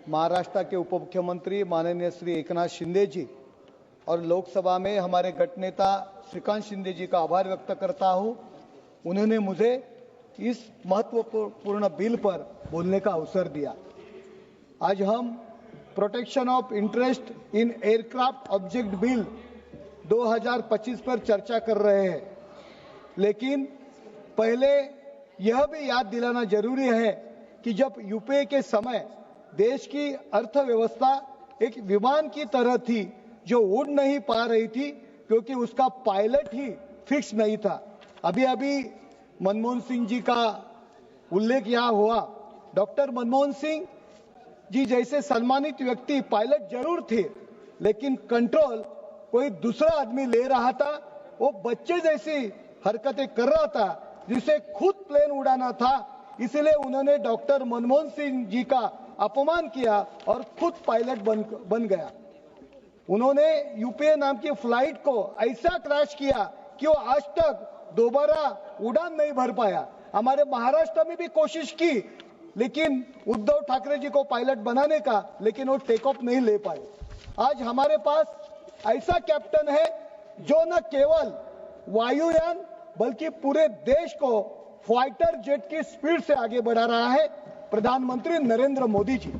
महाराष्ट्र के उप मुख्यमंत्री माननीय श्री एकनाथ शिंदे जी और लोकसभा में हमारे गट नेता श्रीकांत शिंदे जी का आभार व्यक्त करता हूं। उन्होंने मुझे इस महत्वपूर्ण बिल पर बोलने का अवसर दिया। आज हम protection of interest in aircraft object bill 2025 पर चर्चा कर रहे हैं, लेकिन पहले यह भी याद दिलाना जरूरी है कि जब यूपीए के समय देश की अर्थव्यवस्था एक विमान की तरह थी जो उड़ नहीं पा रही थी क्योंकि उसका पायलट ही फिक्स नहीं था। अभी अभी मनमोहन सिंह जी का उल्लेख यहाँ हुआ। डॉक्टर मनमोहन सिंह जी जैसे सम्मानित व्यक्ति पायलट जरूर थे, लेकिन कंट्रोल कोई दूसरा आदमी ले रहा था। वो बच्चे जैसी हरकतें कर रहा था जिसे खुद प्लेन उड़ाना था। इसलिए उन्होंने डॉक्टर मनमोहन सिंह जी का अपमान किया और खुद पायलट बन गया। उन्होंने यूपीए नाम की फ्लाइट को ऐसा क्रैश किया कि वो आज तक दोबारा उड़ान नहीं भर पाया। हमारे महाराष्ट्र में भी कोशिश की, लेकिन उद्धव ठाकरे जी को पायलट बनाने का, लेकिन वो टेक ऑफ नहीं ले पाए। आज हमारे पास ऐसा कैप्टन है जो न केवल वायुयान बल्कि पूरे देश को फाइटर जेट की स्पीड से आगे बढ़ा रहा है, प्रधानमंत्री नरेंद्र मोदी जी।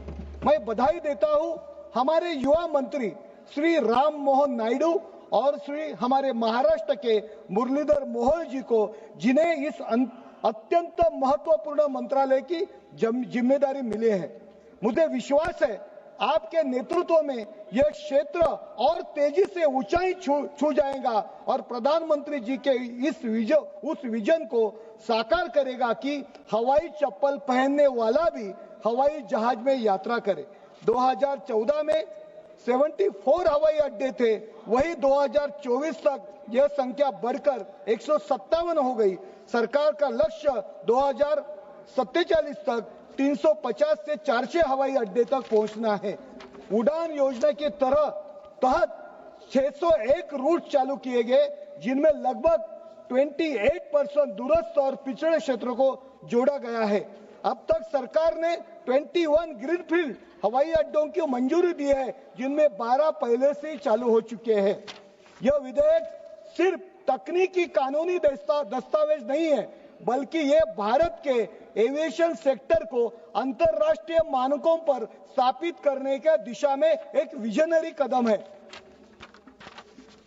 मैं बधाई देता हूं हमारे युवा मंत्री श्री राम मोहन नायडू और श्री हमारे महाराष्ट्र के मुरलीधर मोहोळ जी को, जिन्हें इस अत्यंत महत्वपूर्ण मंत्रालय की जिम्मेदारी मिली है। मुझे विश्वास है आपके नेतृत्व में यह क्षेत्र और तेजी से ऊंचाई छू जाएगा और प्रधानमंत्री जी के उस विजन को साकार करेगा कि हवाई चप्पल पहनने वाला भी हवाई जहाज में यात्रा करे। 2014 में 74 हवाई अड्डे थे, वही 2024 तक यह संख्या बढ़कर 157 हो गई। सरकार का लक्ष्य 2047 तक 350 से 400 हवाई अड्डे तक पहुंचना है। उड़ान योजना के तहत 601 रूट चालू किए गए, जिनमें लगभग 28% दूरस्थ और पिछड़े क्षेत्रों को जोड़ा गया है। अब तक सरकार ने 21 ग्रीनफील्ड हवाई अड्डों की मंजूरी दी है, जिनमें 12 पहले से ही चालू हो चुके हैं। यह विधेयक सिर्फ तकनीकी कानूनी दस्तावेज नहीं है, बल्कि ये भारत के एविएशन सेक्टर को अंतर्राष्ट्रीय मानकों पर स्थापित करने के दिशा में एक विजनरी कदम है।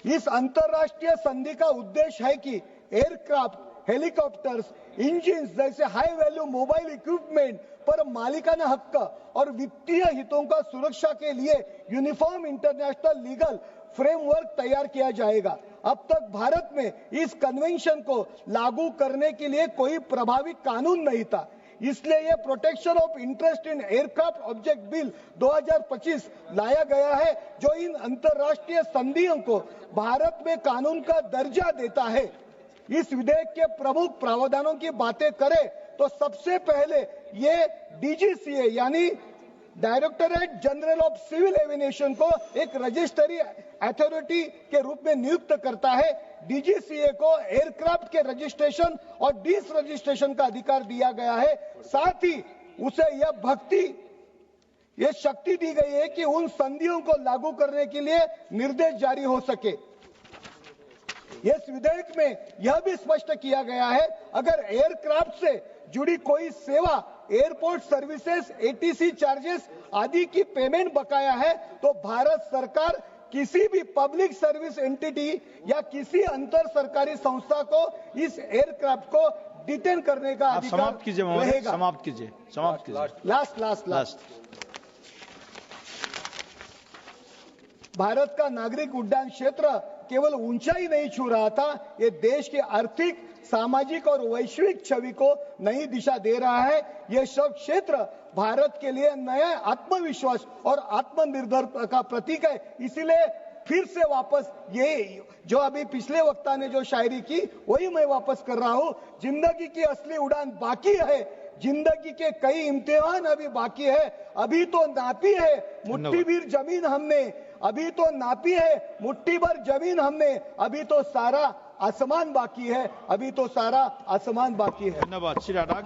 इस अंतर्राष्ट्रीय संधि का उद्देश्य है कि एयरक्राफ्ट, हेलीकॉप्टर्स, इंजन जैसे हाई वैल्यू मोबाइल इक्विपमेंट पर मालिकाना हक और वित्तीय हितों का सुरक्षा के लिए यूनिफॉर्म इंटरनेशनल लीगल फ्रेमवर्क तैयार किया जाएगा। अब तक भारत में इस कन्वेंशन को लागू करने के लिए कोई प्रभावी कानून नहीं था, इसलिए यह protection of interest in aircraft object bill 2025 लाया गया है, जो इन अंतर्राष्ट्रीय संधियों को भारत में कानून का दर्जा देता है। इस विधेयक के प्रमुख प्रावधानों की बातें करें तो सबसे पहले ये डीजीसीए यानी director general of civil aviation को एक रजिस्ट्री अथॉरिटी के रूप में नियुक्त करता है। डीजीसीए को एयरक्राफ्ट के रजिस्ट्रेशन और डिस रजिस्ट्रेशन का अधिकार दिया गया है। साथ ही उसे यह शक्ति दी गई है कि उन संधियों को लागू करने के लिए निर्देश जारी हो सके। इस विधेयक में यह भी स्पष्ट किया गया है, अगर एयरक्राफ्ट से जुड़ी कोई सेवा, एयरपोर्ट सर्विसेज, एटीसी चार्जेस आदि की पेमेंट बकाया है तो भारत सरकार किसी भी पब्लिक सर्विस एंटिटी या किसी अंतर सरकारी संस्था को इस एयरक्राफ्ट को डिटेन करने का अधिकार रहेगा। समाप्त कीजिए। लास्ट भारत का नागरिक उड्डयन क्षेत्र केवल ऊंचाई नहीं छू रहा था, ये देश के आर्थिक, सामाजिक और वैश्विक छवि को नई दिशा दे रहा है। यह सब क्षेत्र भारत के लिए नया आत्मविश्वास और आत्मनिर्भरता का प्रतीक है। इसीलिए फिर से वापस ये जो अभी पिछले वक्ता ने जो शायरी की वही मैं वापस कर रहा हूं। जिंदगी की असली उड़ान बाकी है, जिंदगी के कई इम्तिहान अभी बाकी है। अभी तो नापी है मुट्ठी भर जमीन हमने, अभी तो नापी है मुट्ठी भर जमीन हमने, अभी तो सारा आसमान बाकी है, अभी तो सारा आसमान बाकी है। धन्यवाद श्री राधा।